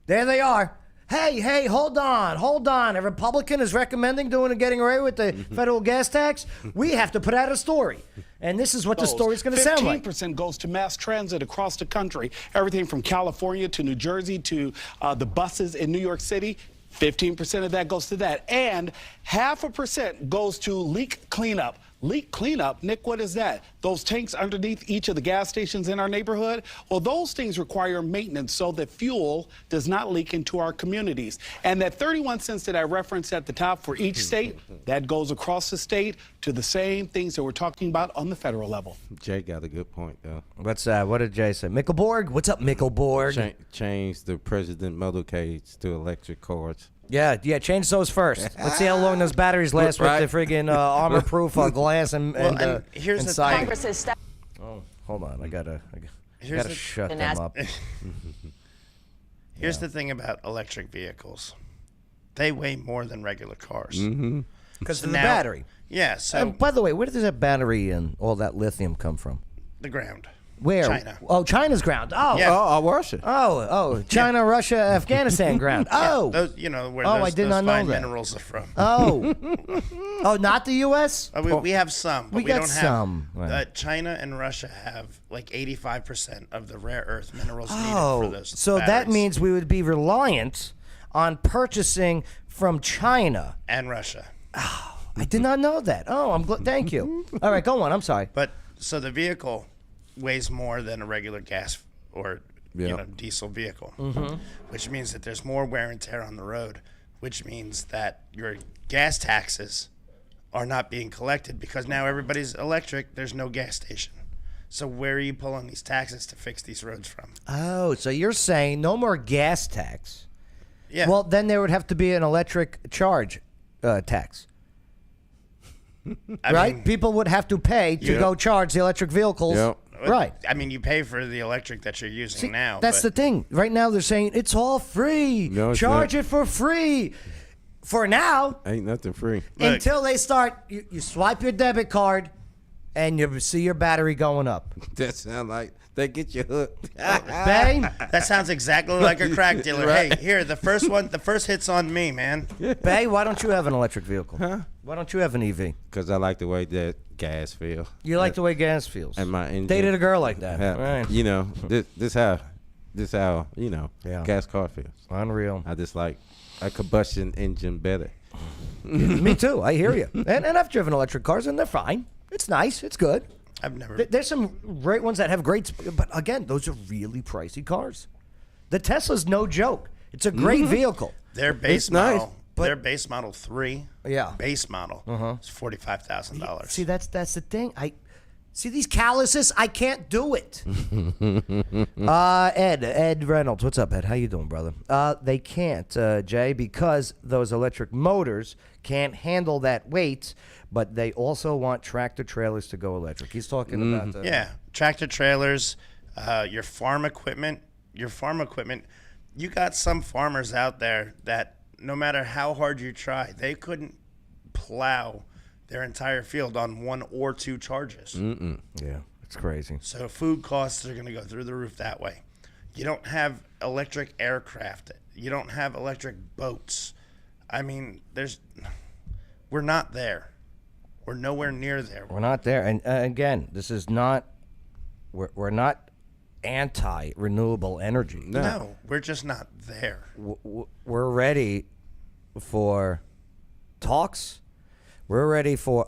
there they are. Hey, hold on. A Republican is recommending getting away with the federal gas tax. We have to put out a story. And this is what the story's going to sound like. 15% goes to mass transit across the country. Everything from California to New Jersey to the buses in New York City. 15% of that goes to that. And 0.5% goes to leak cleanup. Leak cleanup, Nick, what is that? Those tanks underneath each of the gas stations in our neighborhood? Well, those things require maintenance so that fuel does not leak into our communities. And that 31 cents that I referenced at the top for each state, that goes across the state to the same things that we're talking about on the federal level. Jay got a good point, though. What did Jay say? Mickelborg? What's up, Mickelborg? Change the president motorcades to electric cars. Yeah, change those first. Let's see how long those batteries last with the friggin' armor-proof glass and here's inside. the thing. Oh, hold on. I gotta shut them up. Here's the thing about electric vehicles. They weigh more than regular cars. Because of the battery. Yeah, so... by the way, where does that battery and all that lithium come from? The ground. Where? China. Oh, China's ground. Oh, Yeah. Russia. Oh, China, Russia, Afghanistan ground. Oh, those, where I those, did not those know fine that. minerals are from. Oh, not the U.S. We have some, but We we got don't some. have. Right. China and Russia have like 85% of the rare earth minerals needed for those. So that batteries. means we would be reliant on purchasing from China and Russia. I did not know that. Oh, thank you. All right, go on. I'm sorry. But so the vehicle weighs more than a regular gas or diesel vehicle, which means that there's more wear and tear on the road, which means that your gas taxes are not being collected because now everybody's electric. There's no gas station. So where are you pulling these taxes to fix these roads from? Oh, so you're saying no more gas tax? Yeah. Well, then there would have to be an electric charge tax. Right? mean, People would have to pay to go charge the electric vehicles. Yep. Right. I mean, you pay for the electric that you're using now. That's the thing. Right now they're saying it's all free. No, it's charge not. it for free. For now, Ain't nothing free. until they start, you swipe your debit card, and you see your battery going up. That sound like they get you hooked. Bang. That sounds exactly like a crack dealer. Right. Hey, here, the first hit's on me, man. Bay, why don't you have an electric vehicle? Huh? Why don't you have an EV? Because I like the way that gas feels. You like the way gas feels. And my engine. Dated a girl like that. Yeah, Right. this how gas car feels. Unreal. I just like a combustion engine better. Me too. I hear you. And I've driven electric cars, and they're fine. It's nice. It's good. I've never. There's some great ones that have great, but again, those are really pricey cars. The Tesla's no joke. It's a great vehicle. Their base It's nice, model, but- their base model 3, base model is $45,000. See, that's the thing. I see these calluses. I can't do it. Ed Reynolds, what's up, Ed? How you doing, brother? They can't, Jay, because those electric motors can't handle that weight. But they also want tractor trailers to go electric. He's talking about the tractor trailers, your farm equipment. You got some farmers out there that no matter how hard you try, they couldn't plow their entire field on 1 or 2 charges. Yeah, it's crazy. So food costs are going to go through the roof that way. You don't have electric aircraft. You don't have electric boats. I mean, we're not there. We're nowhere near there. We're not there. And again, this is not. We're not anti-renewable energy. No, we're just not there. We're ready for talks. We're ready for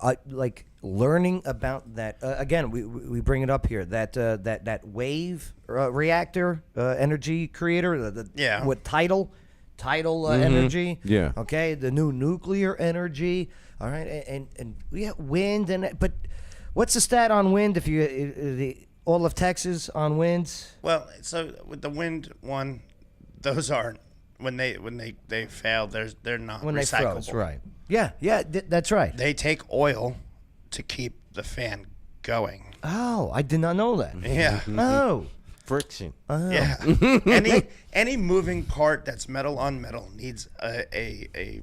learning about that. Again, we bring it up here that wave reactor energy creator. With tidal energy. Yeah. Okay. The new nuclear energy. All right. And we have wind but what's the stat on wind? If all of Texas on winds. Well, so with the wind one, those aren't when they fail. They're not When recyclable. they froze, right? Yeah. That's right. They take oil to keep the fan going. Oh, I did not know that. Yeah. Oh. Friction. Yeah. any moving part that's metal on metal needs a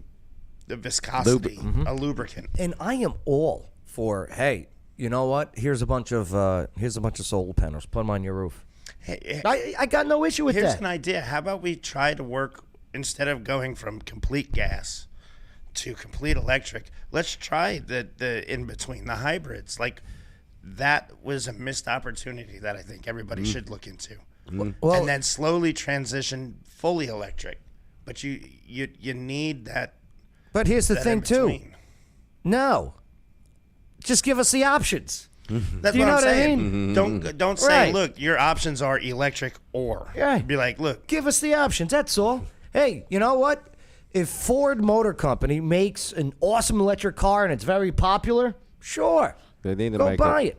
viscosity, a lubricant. And I am all for, hey, you know what? Here's a bunch of solar panels. Put them on your roof. Hey, I got no issue with here's that. an idea. How about we try to work, instead of going from complete gas to complete electric, let's try the in between, the hybrids. Like, that was a missed opportunity that I think everybody should look into. Well, and then slowly transition fully electric. But you need that. But here's the that thing in too. between. No, just give us the options. That's Do you what know I'm what I saying. mean? Don't say, Right. look, your options are electric or. Yeah. Be like, look, Give us the options. That's all. Hey, you know what? If Ford Motor Company makes an awesome electric car and it's very popular, sure. They need to Go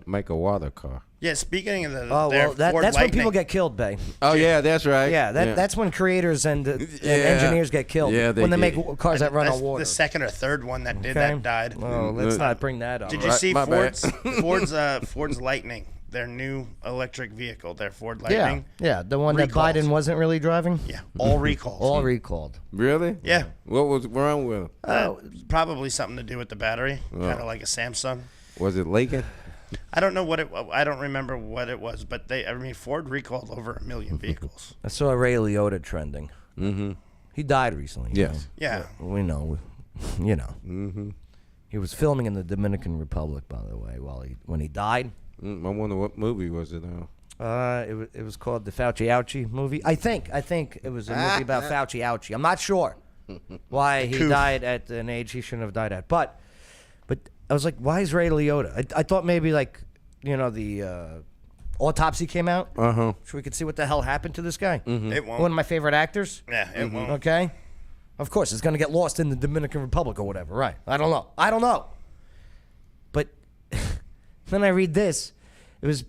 make a water car. yeah. Speaking of the, Oh their well, Ford that's when Lightning, people get killed, Bay. Oh yeah, that's right. Yeah, that's when creators and Yeah. engineers get killed. Yeah, they when they did. make cars that run that's on water. the second or third one that did Okay? that died. Oh, let's not bring that up. Did you Right, see my bad. Ford's Lightning, their new electric vehicle, their Ford Yeah, Lightning? yeah, the one Recalls. that Biden wasn't really driving. Yeah, all recalls. All recalled. Really? Yeah. What was wrong with him? Probably something to do with the battery, kind of like a Samsung. Was it leaking? I don't know I don't remember what it was, but Ford recalled over 1 million vehicles. I saw Ray Liotta trending. Mm-hmm. He died recently. Yes. Yeah. We know. You know. Mm-hmm. He was filming in the Dominican Republic, by the way, when he died. I wonder what movie was it on. It was called the Fauci Ouchie movie. I think it was a movie about Fauci Ouchie. I'm not sure why he died at an age he shouldn't have died at. But I was like, why is Ray Liotta? I thought maybe the autopsy came out, so we could see what the hell happened to this guy. Mm-hmm. It won't. One of my favorite actors. Yeah, it won't. Okay. Of course, it's going to get lost in the Dominican Republic or whatever, right? I don't know. But then I read this. It was,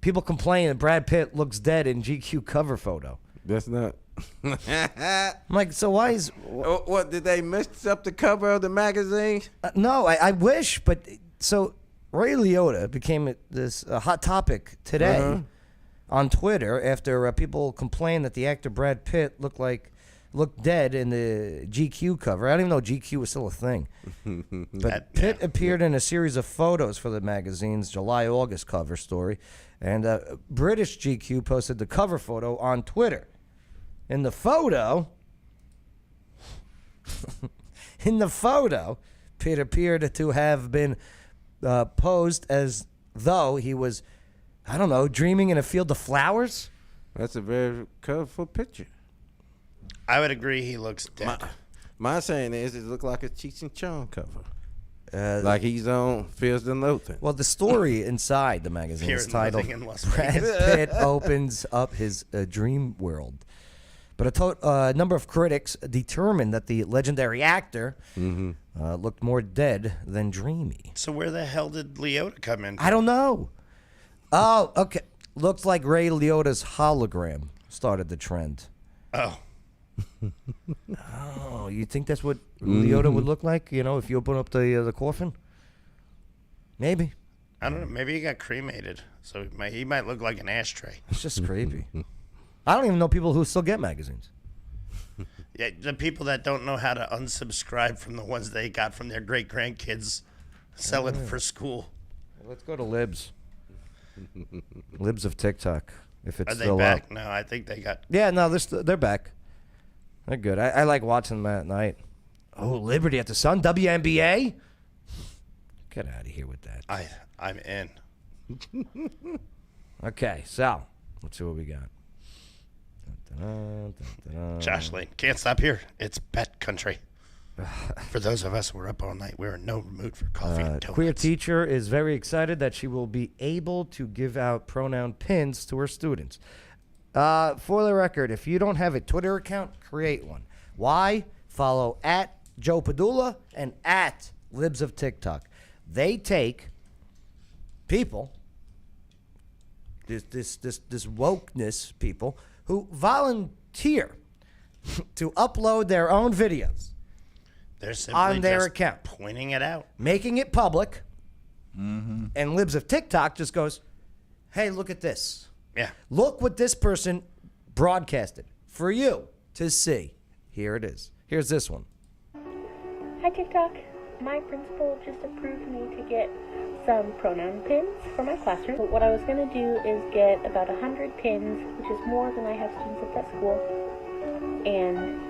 people complain that Brad Pitt looks dead in GQ cover photo. That's not. I'm like, so why is... What, did they mix up the cover of the magazine? No, I wish, but... So, Ray Liotta became this hot topic today on Twitter after people complained that the actor Brad Pitt looked dead in the GQ cover. I don't even know GQ was still a thing. But Pitt appeared in a series of photos for the magazine's July-August cover story, and British GQ posted the cover photo on Twitter. In the photo, Pitt appeared to have been posed as though he was, I don't know, dreaming in a field of flowers. That's a very colorful picture. I would agree he looks dead. My saying is it looked like a Cheech and Chong cover. Like he's on Fears and Loathing. Well, the story inside the magazine is titled Brad Pitt opens up his dream world. But a number of critics determined that the legendary actor looked more dead than dreamy. So where the hell did Liotta come in? I don't know. Oh, okay. Looks like Ray Liotta's hologram started the trend. Oh. Oh, you think that's what Liotta would look like? If you open up the coffin? Maybe. I don't know. Maybe he got cremated, so he might look like an ashtray. It's just creepy. I don't even know people who still get magazines. Yeah, the people that don't know how to unsubscribe from the ones they got from their great grandkids selling for school. Let's go to Libs. Libs of TikTok. If it's Are they still back? up. No, I think they got. Yeah, no, they're back. They're good. I like watching them at night. Oh, Liberty at the Sun, WNBA. Get out of here with that. I'm in. Okay, so let's see what we got. Josh Lane, can't stop here. It's bet country. For those of us who are up all night, we're in no mood for coffee and donuts. Queer teacher is very excited that she will be able to give out pronoun pins to her students. For the record, if you don't have a Twitter account, create one. Why? Follow at Joe Padula and at Libs of TikTok. They take people, this wokeness people, who volunteer to upload their own videos. They're simply on their just account, pointing it out, making it public, and Libs of TikTok just goes, hey, look at this. Yeah. Look what this person broadcasted for you to see. Here it is. Here's this one. Hi, TikTok. My principal just approved me to get some pronoun pins for my classroom. But what I was going to do is get about 100 pins, which is more than I have students at that school, and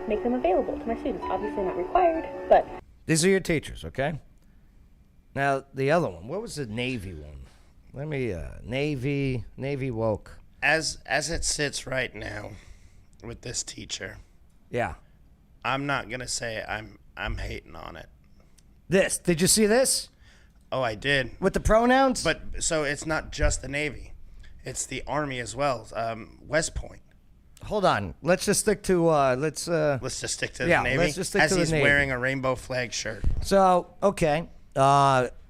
make them available to my students. Obviously not required, but... These are your teachers, okay? Now, the other one. What was the Navy one? Let me, Navy woke. As it sits right now with this teacher. Yeah. I'm not going to say I'm hating on it. This. Did you see this? Oh, I did. With the pronouns? But, so it's not just the Navy. It's the Army as well. West Point. Hold on. Let's just stick to let's just stick to the Navy. Let's just stick as to the he's Navy. wearing a rainbow flag shirt. So, okay.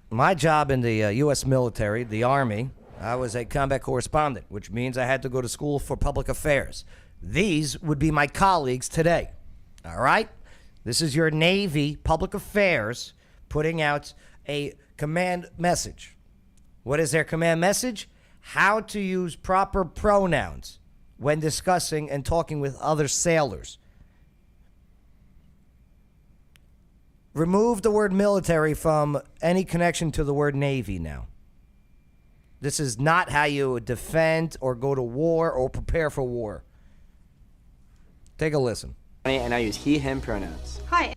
My job in the U.S. military, the Army, I was a combat correspondent, which means I had to go to school for public affairs. These would be my colleagues today. All right? This is your Navy public affairs putting out a command message. What is their command message? How to use proper pronouns when discussing and talking with other sailors. remove the word military from any connection to the word Navy now. This is not how you defend or go to war or prepare for war. Take a listen. And I use he, him pronouns. Hi.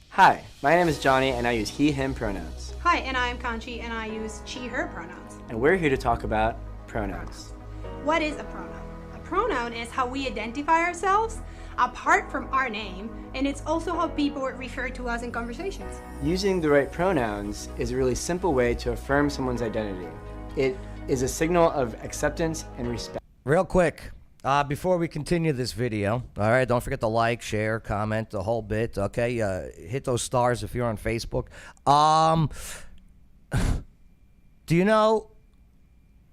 Hi, my name is Johnny and I use he, him pronouns. Hi, and I'm Kanchi and I use she, her pronouns. And we're here to talk about pronouns. What is a pronoun? A pronoun is how we identify ourselves apart from our name, and it's also how people refer to us in conversations. Using the right pronouns is a really simple way to affirm someone's identity. It is a signal of acceptance and respect. Real quick, before we continue this video, all right, don't forget to like, share, comment, the whole bit, okay? Hit those stars if you're on Facebook. Do you know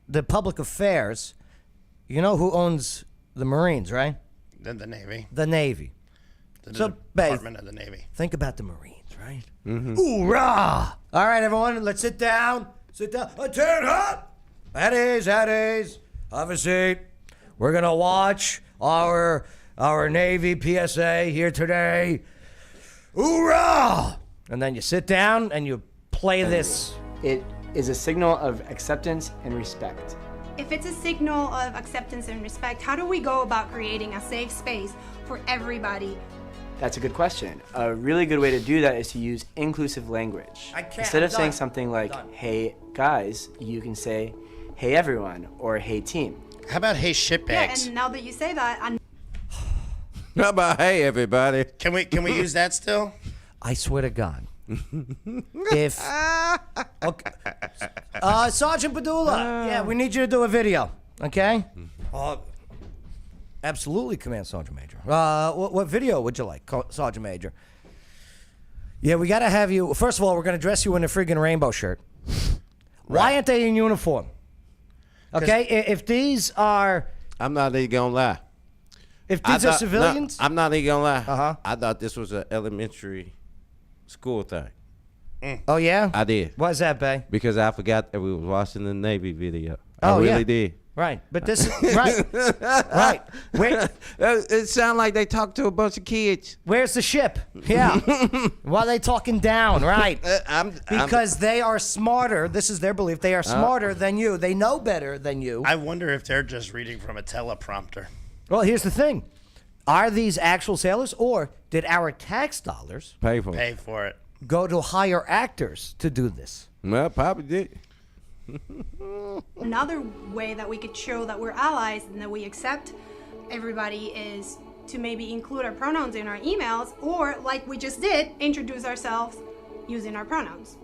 the public affairs, you know who owns the Marines, right? Then the Navy. The Navy. The Department of the Navy. Think about the Marines, right? Mm-hmm. Hoorah! All right, everyone, let's sit down. Sit down. Turn up. That is. Have a seat. We're going to watch our Navy PSA here today. Hoorah! And then you sit down and you play this. It is a signal of acceptance and respect. If it's a signal of acceptance and respect, how do we go about creating a safe space for everybody? That's a good question. A really good way to do that is to use inclusive language. Instead of saying something like, hey guys, you can say, hey everyone, or hey team. How about hey shitbags? Yeah, and now that you say that, How about hey everybody? Can we use that still? I swear to God. If okay. Sergeant Padula, yeah, we need you to do a video, okay? Absolutely, Command Sergeant Major. What video would you like, Sergeant Major? Yeah, we gotta have you. First of all, we're gonna dress you in a friggin' rainbow shirt. Why aren't they in uniform? Okay, if these are, I'm not even gonna lie. If these are civilians, no, I'm not even gonna lie. I thought this was an elementary school thing. Oh yeah, I did. Why is that, Bay? Because I forgot that we was watching the Navy video. I really did. Right, but this is right, right. Where, it sounded like they talked to a bunch of kids. Where's the ship? Yeah. Why are they talking down? Right. Because they are smarter. This is their belief. They are smarter than you. They know better than you. I wonder if they're just reading from a teleprompter. Well, here's the thing. Are these actual sailors, or did our tax dollars pay for it? Go to hire actors to do this? Well, probably did. Another way that we could show that we're allies and that we accept everybody is to maybe include our pronouns in our emails, or like we just did, introduce ourselves using our pronouns.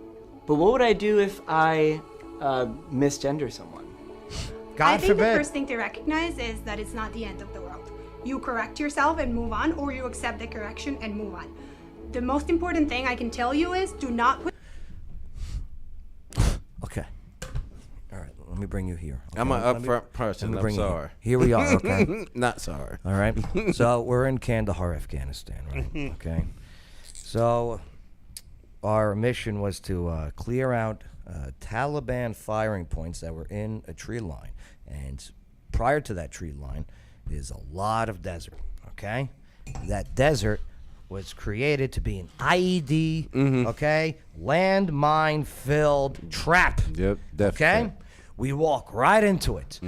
But what would I do if I misgender someone? I think the first thing to recognize is that it's not the end of the world. You correct yourself and move on, or you accept the correction and move on. The most important thing I can tell you is do not put... Okay. All right, let me bring you here. Okay? I'm an upfront person. I'm sorry. Here we are, okay? Not sorry. All right. So we're in Kandahar, Afghanistan, right? Okay. So our mission was to clear out Taliban firing points that were in a tree line. And prior to that tree line is a lot of desert, okay? That desert was created to be an IED, okay? Landmine-filled trap. Yep, definitely. Okay? We walk right into it.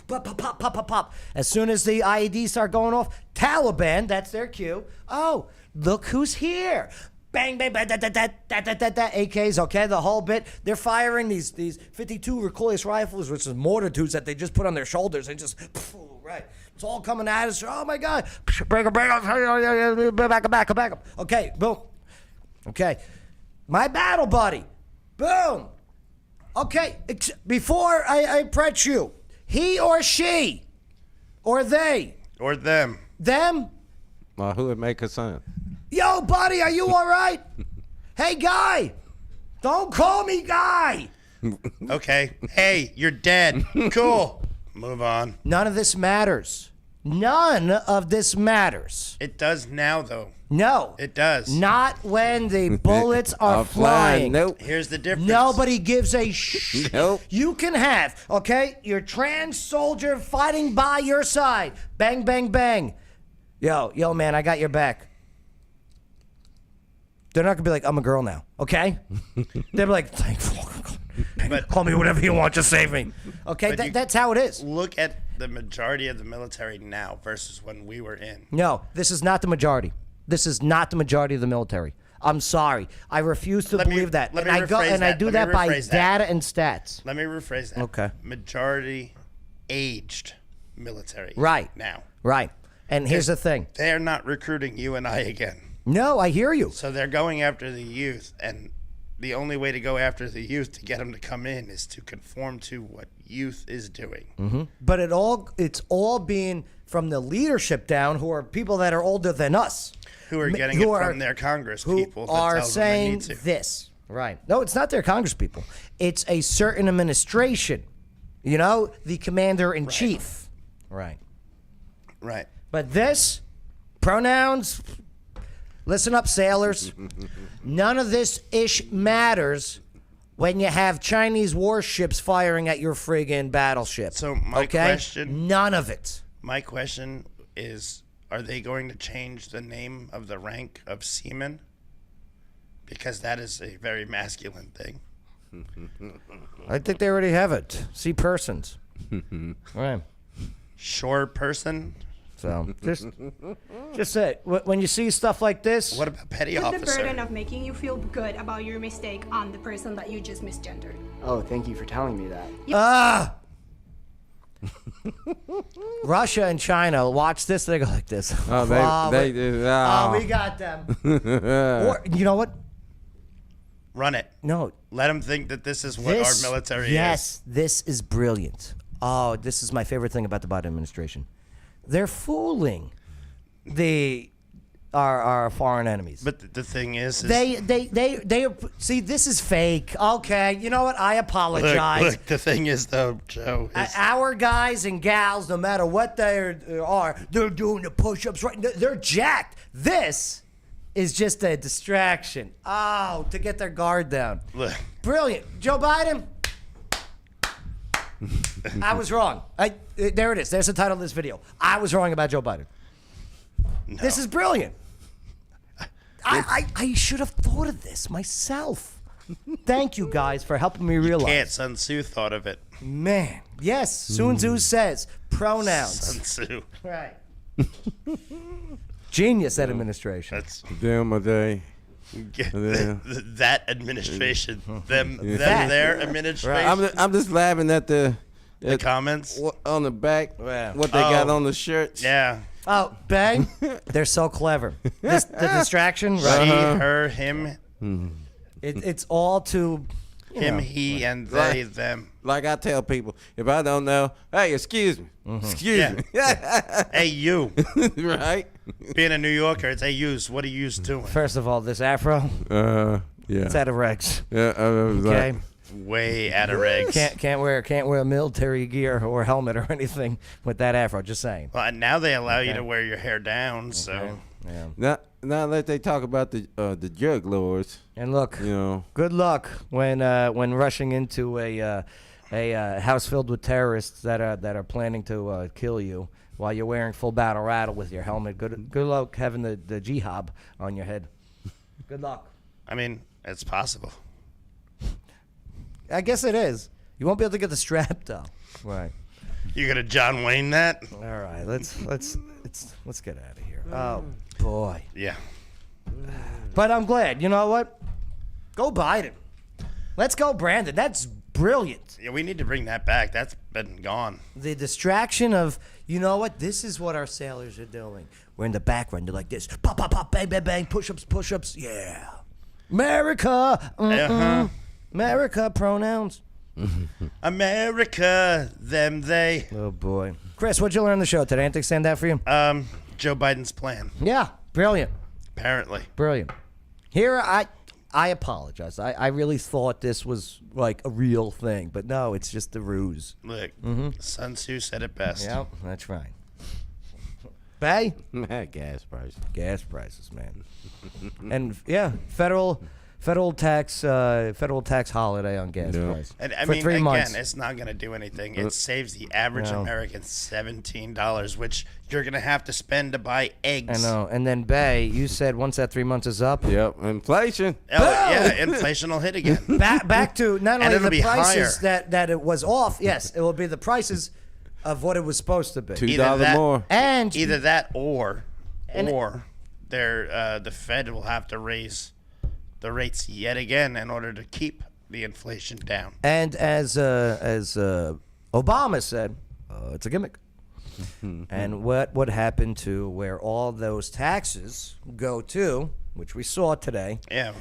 Pop, pop, pop, pop, pop, pop. As soon as the IEDs start going off, Taliban, that's their cue. Oh, look who's here. Bang, bang, bang, da, da, da, da, da, da, da, AKs, okay, the whole bit. They're firing these 52 recoilless rifles, which is mortar tubes that they just put on their shoulders and just, right. It's all coming at us. Oh, my God. Break up. Back up. Okay, boom. Okay. My battle buddy. Boom. Okay, before I press you, he or she, or they. Or them. Them? Who would make a son? Yo, buddy, are you all right? Hey, guy. Don't call me guy. Okay. Hey, you're dead. Cool. Move on. None of this matters. None of this matters. It does now, though. No. It does. Not when the bullets are flying. Nope. Here's the difference. Nobody gives a shit. Nope. You can have, okay, your trans soldier fighting by your side. Bang, bang, bang. Yo, man, I got your back. They're not gonna be like, I'm a girl now, okay? They'll be like, thank fucking God. Call me whatever you want, just save me. Okay, that's how it is. Look at the majority of the military now versus when we were in. No, this is not the majority. This is not the majority of the military. I'm sorry. I refuse to believe that. Let And me rephrase I do that by rephrase data and stats. Let me rephrase that. Okay. Majority aged military. Right. Now. Right. And here's the thing. They're not recruiting you and I again. No, I hear you. So they're going after the youth, and the only way to go after the youth to get them to come in is to conform to what youth is doing. Mm-hmm. But it's all being from the leadership down, who are people that are older than us, who are getting it from their Congress people, who are saying them they need to. this. Right? No, it's not their Congress people. It's a certain administration. You know, the commander in chief. Right. Right. But this pronouns. Listen up, sailors. None of this ish matters when you have Chinese warships firing at your friggin' battleship. So my question... None of it. My question is, are they going to change the name of the rank of seaman? Because that is a very masculine thing. I think they already have it. Sea persons. Right. Shore person? So just say when you see stuff like this. What about petty Put officer? the burden of making you feel good about your mistake on the person that you just misgendered. Oh, thank you for telling me that. Russia and China watch this. They go like this. Oh, we got them. Or you know what? Run it. No. Let them think that this is what our military is. Yes, this is brilliant. Oh, this is my favorite thing about the Biden administration. They're fooling our foreign enemies. But the thing is they see, this is fake. Okay, you know what? I apologize. Look, the thing is though, Joe, our guys and gals, no matter what they are, they're doing the push-ups right. They're jacked. This is just a distraction. Oh, to get their guard down. Look. Brilliant, Joe Biden. I was wrong. There it is. There's the title of this video. I was wrong about Joe Biden. No. This is brilliant. I should have thought of this myself. Thank you guys for helping me realize. Can't. Sun Tzu thought of it. Man, yes. Sun Tzu says pronouns. Sun Tzu. Right. Genius that administration. That's damn my day. That administration, their administration. Right. I'm just laughing at the comments on the back. What they got on the shirts. Yeah. Oh, bang! They're so clever. The distraction, She, right? her, him. It's all to him, he, and they, them. Like I tell people, if I don't know, hey, excuse me. Excuse me. Hey, you. Right? Being a New Yorker, it's hey, yous. What are yous doing? First of all, this afro. Yeah. It's out of regs. Yeah. Okay. Way out of regs. Can't wear military gear or helmet or anything with that afro. Just saying. Well, now they allow you to wear your hair down. So. Yeah. Now that they talk about the drug lords. And look, you know, good luck when rushing into a house filled with terrorists that are planning to kill you while you're wearing full battle rattle with your helmet. Good luck having the jihad on your head. Good luck. I mean, it's possible. I guess it is. You won't be able to get the strap though. Right. You gonna John Wayne that? All right. Let's get out of here. Oh boy. Yeah. But I'm glad. You know what? Go Biden. Let's go Brandon. That's brilliant. Yeah, we need to bring that back. That's been gone. The distraction of, you know what? This is what our sailors are doing. We're in the background. They're like this. Pop, pop, pop, bang, bang, bang. Push-ups. Yeah. America. America pronouns. America, them, they. Oh, boy. Chris, what'd you learn on the show today? Anything stand out for you? Joe Biden's plan. Yeah. Brilliant. Apparently. Brilliant. Here, I apologize. I really thought this was like a real thing, but no, it's just a ruse. Look, Sun Tzu said it best. Yep, that's right. Bay? Gas prices. Gas prices, man. And yeah, federal federal tax holiday on gas price. And I for mean, 3 again, months. it's not going to do anything. It saves the average American $17, which you're going to have to spend to buy eggs. I know. And then, Bay, you said once that 3 months is up. Yep, inflation. Oh, yeah, inflation will hit again. Back to not only it'll the be prices higher. that it was off. Yes, it will be the prices of what it was supposed to be. $2 more. And either that or the Fed will have to raise the rates yet again in order to keep the inflation down. And as Obama said, it's a gimmick. And what happened to where all those taxes go to, which we saw today? Yeah.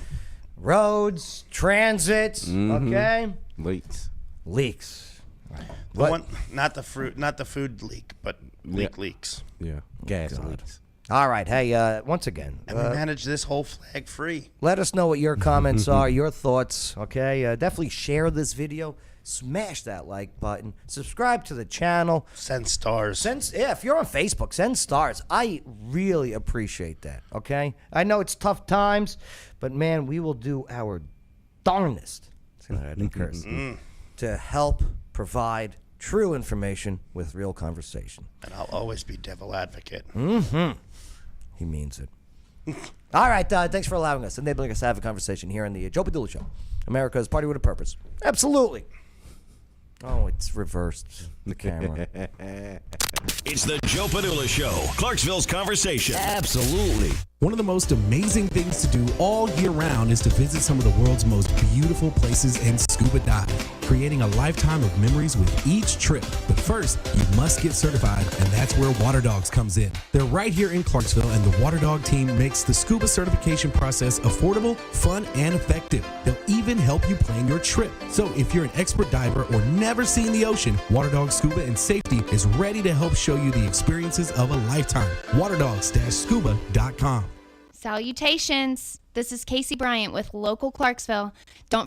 Roads, transit, okay? Leaks. Not the food leak, but leaks. Yeah. Gas leaks. All right. Hey, once again. And we manage this whole flag free. Let us know what your comments are, your thoughts, okay? Definitely share this video. Smash that like button. Subscribe to the channel. Send stars. If you're on Facebook, send stars. I really appreciate that, okay? I know it's tough times, but, man, we will do our darnest to help provide true information with real conversation. And I'll always be devil advocate. He means it. All right, thanks for allowing us, enabling us to have a conversation here on the Joe Padula Show. America's party with a purpose. Absolutely. Oh, it's reversed, the camera. It's the Joe Padula Show, Clarksville's conversation. Absolutely. One of the most amazing things to do all year round is to visit some of the world's most beautiful places and scuba dive, creating a lifetime of memories with each trip. But first, you must get certified, and that's where Water Dogs comes in. They're right here in Clarksville, and the Water Dog team makes the scuba certification process affordable, fun, and effective. They'll even help you plan your trip. So if you're an expert diver or never seen the ocean, Water Dog Scuba and Safety is ready to help show you the experiences of a lifetime. waterdogs-scuba.com. Salutations. This is Casey Bryant with Local Clarksville. Don't